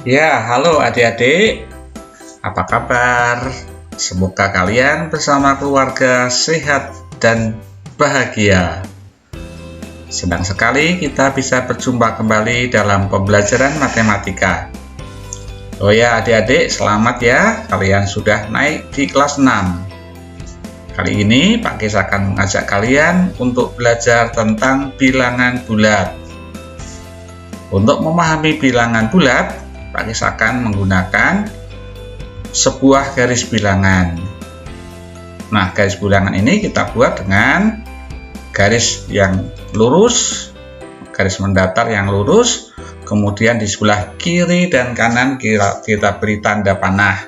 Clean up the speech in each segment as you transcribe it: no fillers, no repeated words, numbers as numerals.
Ya, halo adik-adik. Apa kabar? Semoga kalian bersama keluarga sehat dan bahagia. Senang sekali kita bisa berjumpa kembali dalam pembelajaran matematika. Oh ya adik-adik, selamat ya, kalian sudah naik di kelas 6. Kali ini Pak Kis akan mengajak kalian untuk belajar tentang bilangan bulat. Untuk memahami bilangan bulat, Pak Kis akan menggunakan sebuah garis bilangan. Nah, garis bilangan ini kita buat dengan garis yang lurus, garis mendatar yang lurus, kemudian di sebelah kiri dan kanan kita beri tanda panah.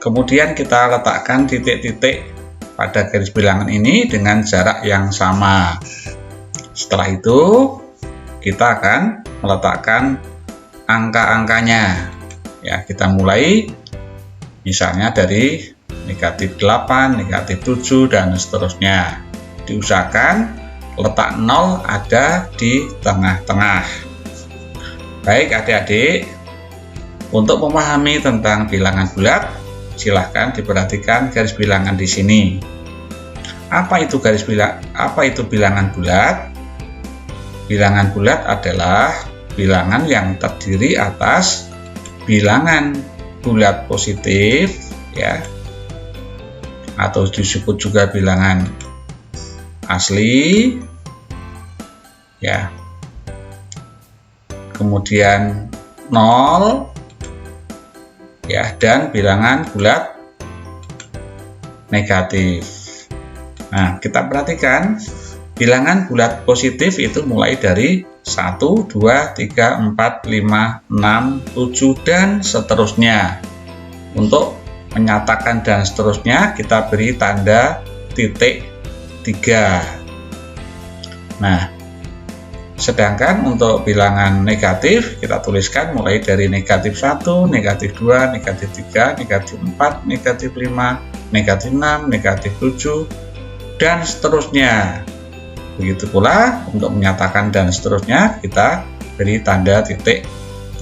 Kemudian kita letakkan titik-titik pada garis bilangan ini dengan jarak yang sama. Setelah itu, kita akan meletakkan angka-angkanya. Ya, kita mulai misalnya dari negatif 8, negatif 7, dan seterusnya. Diusahakan letak 0 ada di tengah-tengah. Baik adik-adik, untuk memahami tentang bilangan bulat, silahkan diperhatikan garis bilangan di sini. Apa itu bilangan bulat? Bilangan bulat adalah bilangan yang terdiri atas bilangan bulat positif, ya, atau disebut juga bilangan asli, ya. Kemudian 0, ya, dan bilangan bulat negatif. Nah, kita perhatikan bilangan bulat positif itu mulai dari 1, 2, 3, 4, 5, 6, 7, dan seterusnya. Untuk menyatakan dan seterusnya, kita beri tanda titik 3. Nah, sedangkan untuk bilangan negatif, kita tuliskan mulai dari negatif 1, negatif 2, negatif 3, negatif 4, negatif 5, negatif 6, negatif 7, dan seterusnya. Begitu pula untuk menyatakan dan seterusnya, kita beri tanda titik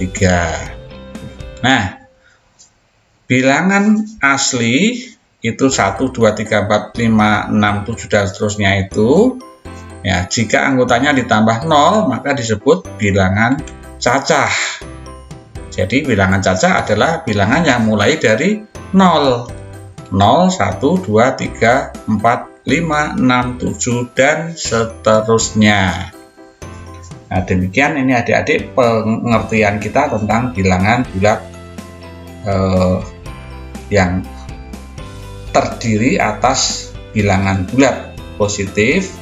3. Nah, bilangan asli itu 1, 2, 3, 4, 5, 6, 7, dan seterusnya itu, ya, jika anggotanya ditambah 0, maka disebut bilangan cacah. Jadi bilangan cacah adalah bilangan yang mulai dari 0. 0, 1, 2, 3, 4, 5, 6, 7, dan seterusnya. Nah, demikian ini adik-adik pengertian kita tentang bilangan bulat yang terdiri atas bilangan bulat positif,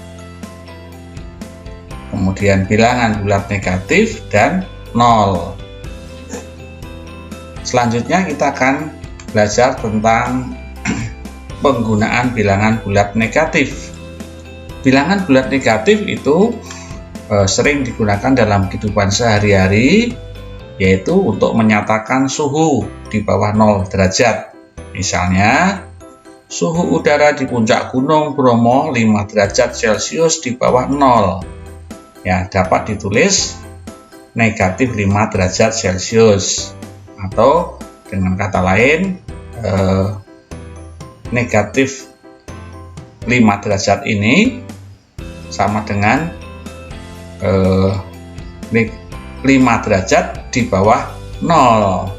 kemudian bilangan bulat negatif, dan 0. Selanjutnya kita akan belajar tentang penggunaan bilangan bulat negatif. Bilangan bulat negatif itu sering digunakan dalam kehidupan sehari-hari, yaitu untuk menyatakan suhu di bawah 0 derajat. Misalnya, suhu udara di puncak Gunung Bromo 5 derajat Celcius di bawah 0. Ya, dapat ditulis negatif 5 derajat Celcius. Atau dengan kata lain, negatif 5 derajat ini sama dengan 5 derajat di bawah 0,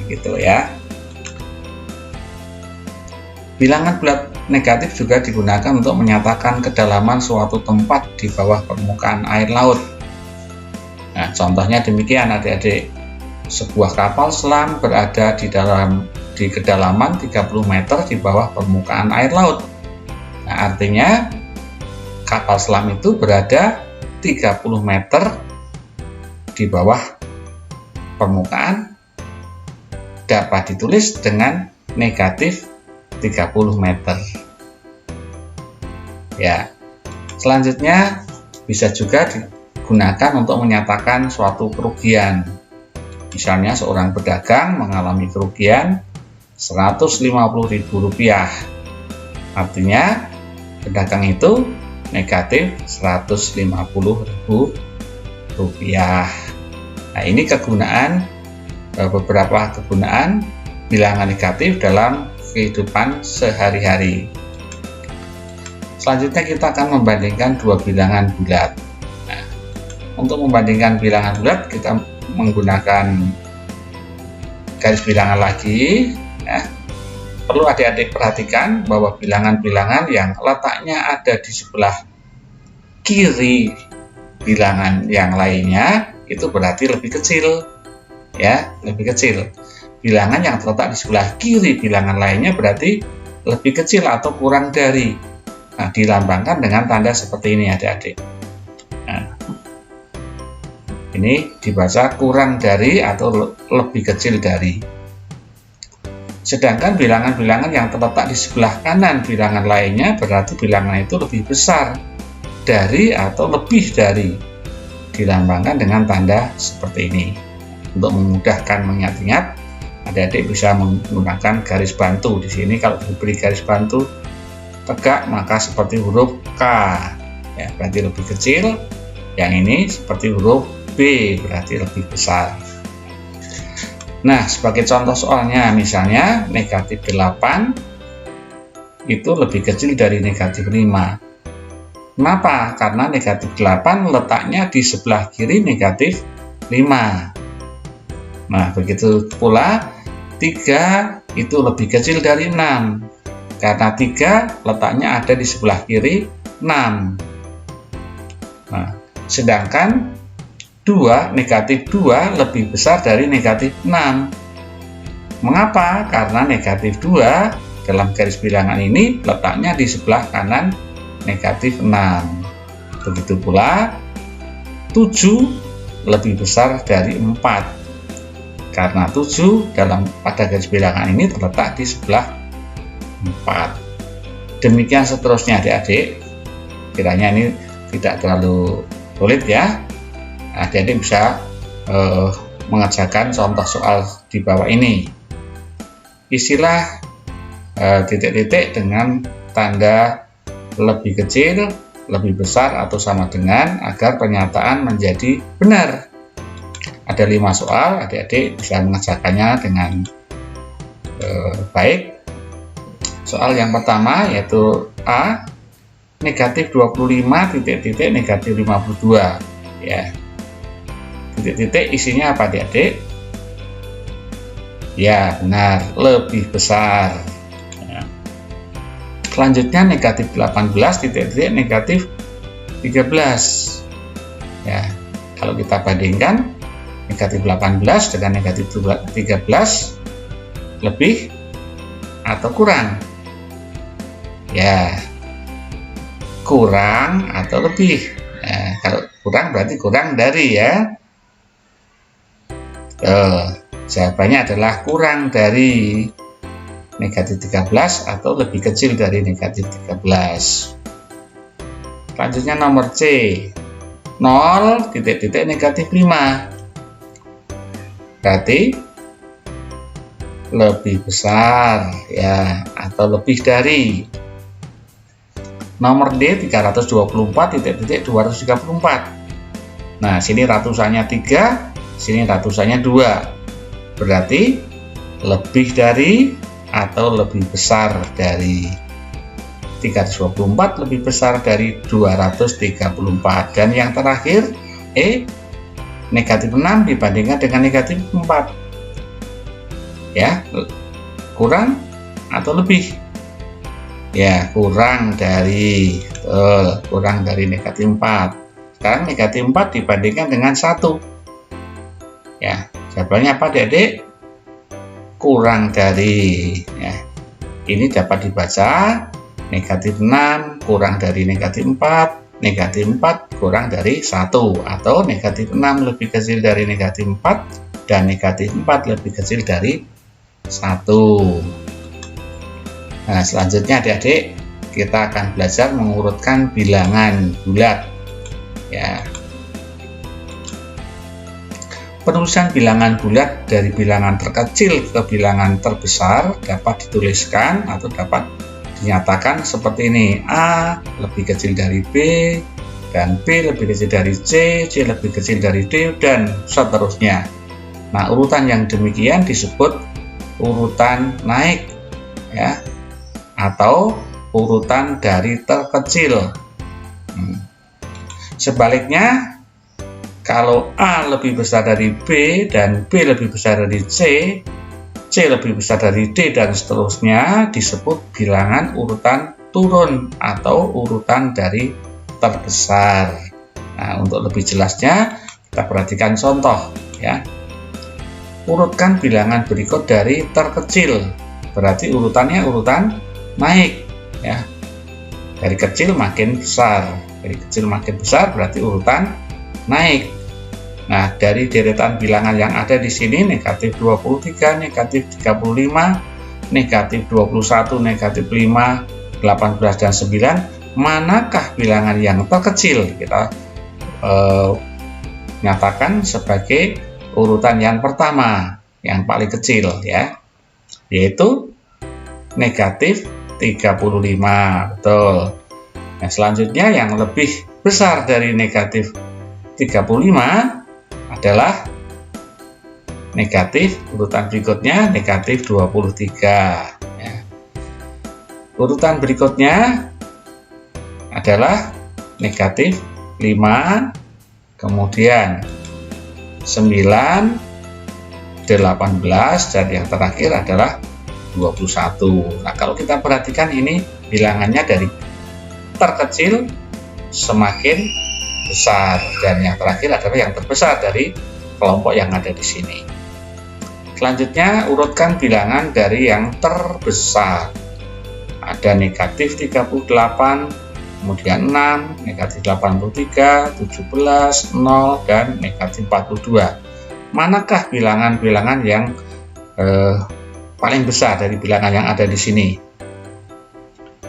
gitu ya. Bilangan bulat negatif juga digunakan untuk menyatakan kedalaman suatu tempat di bawah permukaan air laut. Nah, contohnya demikian adik-adik. Sebuah kapal selam berada di kedalaman 30 meter di bawah permukaan air laut. Nah, artinya kapal selam itu berada 30 meter di bawah permukaan, dapat ditulis dengan negatif 30 meter. Ya. Selanjutnya bisa juga digunakan untuk menyatakan suatu kerugian. Misalnya seorang pedagang mengalami kerugian Rp150.000. Artinya pedagang itu negatif Rp150.000. Nah, ini kegunaan beberapa kegunaan bilangan negatif dalam kehidupan sehari-hari. Selanjutnya kita akan membandingkan dua bilangan bulat. Nah, untuk membandingkan bilangan bulat kita menggunakan garis bilangan lagi. Ya. Perlu adik-adik perhatikan bahwa bilangan-bilangan yang letaknya ada di sebelah kiri bilangan yang lainnya itu berarti lebih kecil, ya, lebih kecil. Bilangan yang terletak di sebelah kiri bilangan lainnya berarti lebih kecil atau kurang dari. Nah, dilambangkan dengan tanda seperti ini adik-adik. Nah, ini dibaca kurang dari atau lebih kecil dari. Sedangkan bilangan-bilangan yang terletak di sebelah kanan bilangan lainnya berarti bilangan itu lebih besar dari atau lebih dari. Dilambangkan dengan tanda seperti ini. Untuk memudahkan mengingat-ingat, adik-adik bisa menggunakan garis bantu. Di sini kalau diberi garis bantu tegak maka seperti huruf K, ya, berarti lebih kecil. Yang ini seperti huruf B, berarti lebih besar. Nah, sebagai contoh soalnya, misalnya negatif 8 itu lebih kecil dari negatif 5. Kenapa? Karena negatif 8 letaknya di sebelah kiri negatif 5. Nah, begitu pula 3 itu lebih kecil dari 6. Karena 3 letaknya ada di sebelah kiri 6. Nah, sedangkan negatif 2 lebih besar dari negatif 6. Mengapa? Karena negatif 2 dalam garis bilangan ini letaknya di sebelah kanan negatif 6. Begitu pula 7 lebih besar dari 4. Karena 7 pada garis bilangan ini terletak di sebelah 4. Demikian seterusnya adik-adik. Kiranya ini tidak terlalu sulit ya. Adik-adik bisa mengerjakan contoh soal di bawah ini. Isilah titik-titik dengan tanda lebih kecil, lebih besar atau sama dengan agar pernyataan menjadi benar. Ada 5 soal, adik-adik bisa mengerjakannya dengan baik. Soal yang pertama yaitu A, negatif 25 titik-titik negatif 52, ya. Titik-titik isinya apa adik-adik? Ya, benar, lebih besar. Ya. Selanjutnya negatif 18 titik-titik negatif 13. Ya, kalau kita bandingkan negatif 18 dengan negatif 13 lebih atau kurang? Ya, kurang atau lebih. Nah, kalau kurang berarti kurang dari, ya. Jawabannya adalah kurang dari negatif 13 atau lebih kecil dari negatif 13. Selanjutnya nomor C, 0 titik-titik negatif 5. Berarti lebih besar, ya, atau lebih dari. Nomor D, 324 titik-titik 234. Nah, sini ratusannya 3, sini ratusannya 2. Berarti lebih dari atau lebih besar dari. 324 lebih besar dari 234. Dan yang terakhir E, negatif 6 dibandingkan dengan negatif 4. Ya, kurang atau lebih? Ya, kurang dari. Kurang dari negatif 4. Sekarang negatif 4 dibandingkan dengan 1. Ya, jawabannya apa adik-adik? Kurang dari. Ya, ini dapat dibaca negatif 6 kurang dari negatif 4. Negatif 4 kurang dari 1, atau negatif 6 lebih kecil dari negatif 4 dan negatif 4 lebih kecil dari 1. Nah, selanjutnya adik-adik kita akan belajar mengurutkan bilangan bulat, ya. Penulisan bilangan bulat dari bilangan terkecil ke bilangan terbesar dapat dituliskan atau dapat dinyatakan seperti ini. A lebih kecil dari B, dan B lebih kecil dari C, C lebih kecil dari D, dan seterusnya. Nah, urutan yang demikian disebut urutan naik, ya, atau urutan dari terkecil. Sebaliknya, kalau A lebih besar dari B dan B lebih besar dari C lebih besar dari D dan seterusnya, disebut bilangan urutan turun atau urutan dari terbesar. Nah, untuk lebih jelasnya kita perhatikan contoh, ya. Urutkan bilangan berikut dari terkecil, berarti urutannya urutan naik, ya. Dari kecil makin besar, dari kecil makin besar berarti urutan naik. Nah, dari deretan bilangan yang ada di sini, negatif 23, negatif 35, negatif 21, negatif 5, 18, dan 9, manakah bilangan yang terkecil? Kita nyatakan sebagai urutan yang pertama, yang paling kecil, ya, yaitu negatif 35. Betul. Nah, selanjutnya yang lebih besar dari negatif 35 adalah negatif, urutan berikutnya negatif 23, ya. Urutan berikutnya adalah negatif 5, kemudian 9, 18, dan yang terakhir adalah 21. Nah, kalau kita perhatikan ini bilangannya dari terkecil semakin besar, dan yang terakhir adalah yang terbesar dari kelompok yang ada di sini. Selanjutnya, urutkan bilangan dari yang terbesar. Ada negatif 38, kemudian 6, negatif 83, 17, 0, dan negatif 42. Manakah bilangan-bilangan yang paling besar dari bilangan yang ada di sini?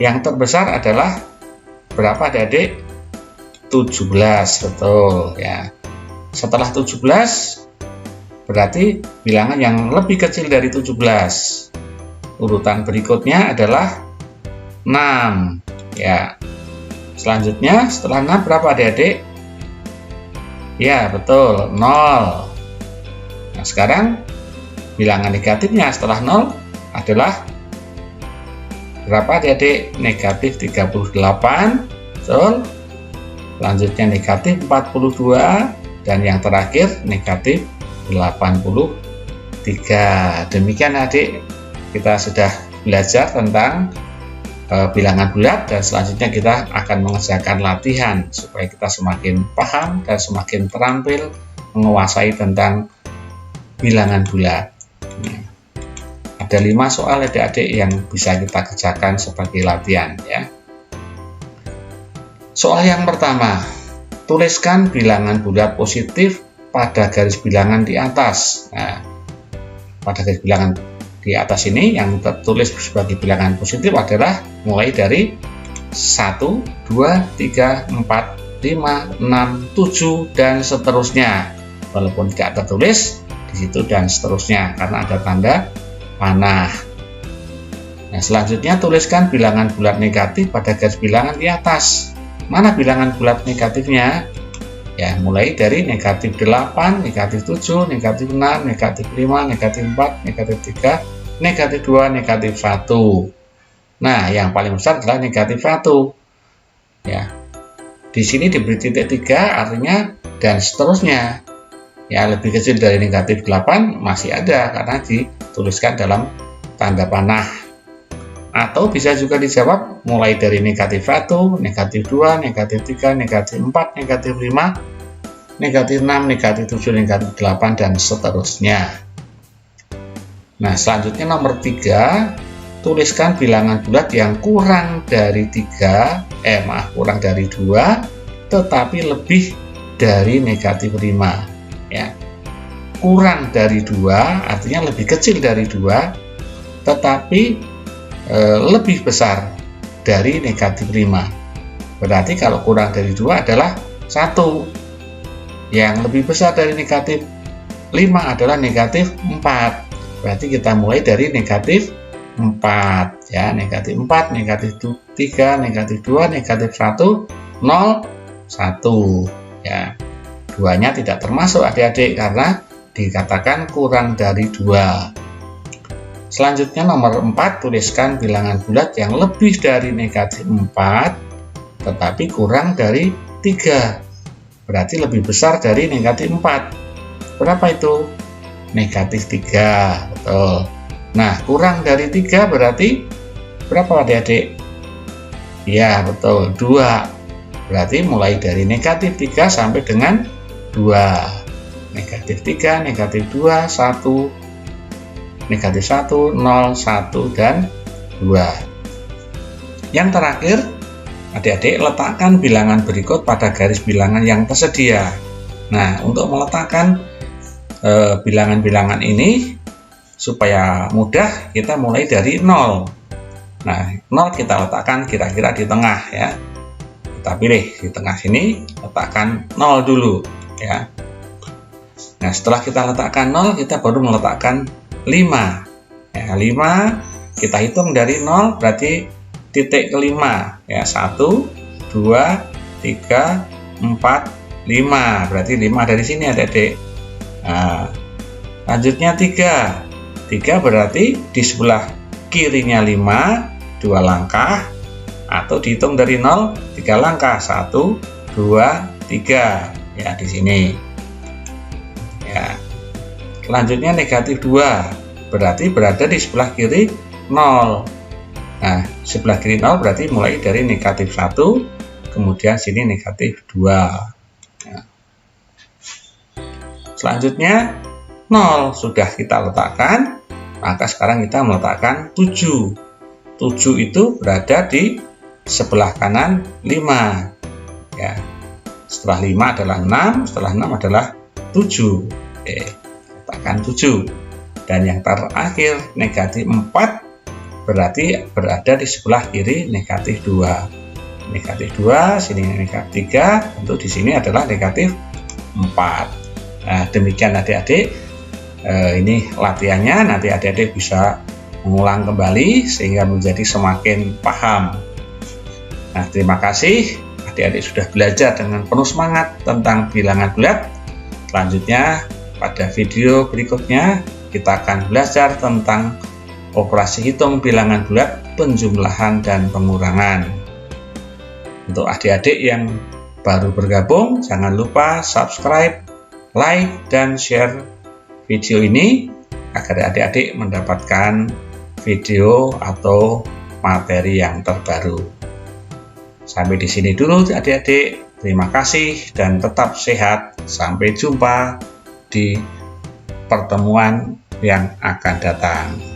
Yang terbesar adalah berapa, adik-adik? 17, betul, ya. Setelah 17 berarti bilangan yang lebih kecil dari 17. Urutan berikutnya adalah 6, ya. Selanjutnya setelah 6 berapa, adik-adik? Ya, betul, 0. Nah, sekarang bilangan negatifnya setelah 0 adalah berapa, adik-adik? Negatif 38, betul. Selanjutnya negatif 42, dan yang terakhir negatif 83. Demikian, adik, kita sudah belajar tentang bilangan bulat, dan selanjutnya kita akan mengerjakan latihan supaya kita semakin paham dan semakin terampil menguasai tentang bilangan bulat. Ada 5 soal, adik-adik, yang bisa kita kerjakan sebagai latihan, ya. Soal yang pertama, tuliskan bilangan bulat positif pada garis bilangan di atas. Nah, pada garis bilangan di atas ini yang tertulis sebagai bilangan positif adalah mulai dari 1, 2, 3, 4, 5, 6, 7, dan seterusnya. Walaupun tidak tertulis di situ dan seterusnya karena ada tanda panah. Nah, selanjutnya tuliskan bilangan bulat negatif pada garis bilangan di atas. Mana bilangan bulat negatifnya? Ya, mulai dari negatif 8, negatif 7, negatif 6, negatif 5, negatif 4, negatif 3, negatif 2, negatif 1. Nah, yang paling besar adalah negatif 1. Ya. Di sini diberi titik 3, artinya dan seterusnya. Ya, lebih kecil dari negatif 8 masih ada karena dituliskan dalam tanda panah. Atau bisa juga dijawab mulai dari negatif 1, negatif 2, negatif 3, negatif 4, negatif 5, negatif 6, negatif 7, negatif 8, dan seterusnya. Nah, selanjutnya nomor 3, tuliskan bilangan bulat yang kurang dari 2, tetapi lebih dari negatif 5. Ya. Kurang dari 2 artinya lebih kecil dari 2, tetapi lebih besar dari negatif 5. Berarti kalau kurang dari 2 adalah 1. Yang lebih besar dari negatif 5 adalah negatif 4. Berarti kita mulai dari negatif 4. Ya, negatif 4, negatif 3, negatif 2, negatif 1, 0, 1. Ya, 2-nya tidak termasuk, adik-adik, karena dikatakan kurang dari 2. Selanjutnya nomor 4, tuliskan bilangan bulat yang lebih dari negatif 4 tetapi kurang dari 3. Berarti lebih besar dari negatif 4. Berapa itu? Negatif 3. Betul. Nah, kurang dari 3 berarti berapa adik-adik? Ya, betul, 2. Berarti mulai dari negatif 3 sampai dengan 2. Negatif 3, negatif 2, 1, negatif 1, 0, 1, dan 2. Yang terakhir, adik-adik letakkan bilangan berikut pada garis bilangan yang tersedia. Nah, untuk meletakkan bilangan-bilangan ini supaya mudah, kita mulai dari 0. Nah, 0 kita letakkan kira-kira di tengah ya. Kita pilih di tengah sini, letakkan 0 dulu ya. Nah, setelah kita letakkan 0, kita baru meletakkan 5. Ya, 5 kita hitung dari 0 berarti titik kelima ya. 1, 2, 3, 4, 5. Berarti 5 dari sini adik-adik. Nah, lanjutnya 3 berarti di sebelah kirinya 5, 2 langkah, atau dihitung dari 0, 3 langkah, 1, 2, 3 ya, di sini ya. Selanjutnya negatif 2 berarti berada di sebelah kiri 0. Nah, sebelah kiri 0 berarti mulai dari negatif 1, kemudian sini negatif 2 ya. Selanjutnya 0 sudah kita letakkan, maka sekarang kita meletakkan 7. 7 itu berada di sebelah kanan 5 ya. Setelah 5 adalah 6, setelah 6 adalah 7. Oke, letakkan 7. Dan yang terakhir negatif 4 berarti berada di sebelah kiri negatif 2. Negatif 2, sini negatif 3, tentu di sini adalah negatif 4. Nah, demikian adik-adik, ini latihannya, nanti adik-adik bisa mengulang kembali sehingga menjadi semakin paham. Nah, terima kasih adik-adik sudah belajar dengan penuh semangat tentang bilangan bulat. Selanjutnya pada video berikutnya kita akan belajar tentang operasi hitung bilangan bulat, penjumlahan dan pengurangan. Untuk adik-adik yang baru bergabung, jangan lupa subscribe, like, dan share video ini agar adik-adik mendapatkan video atau materi yang terbaru. Sampai di sini dulu adik-adik. Terima kasih dan tetap sehat. Sampai jumpa di pertemuan yang akan datang.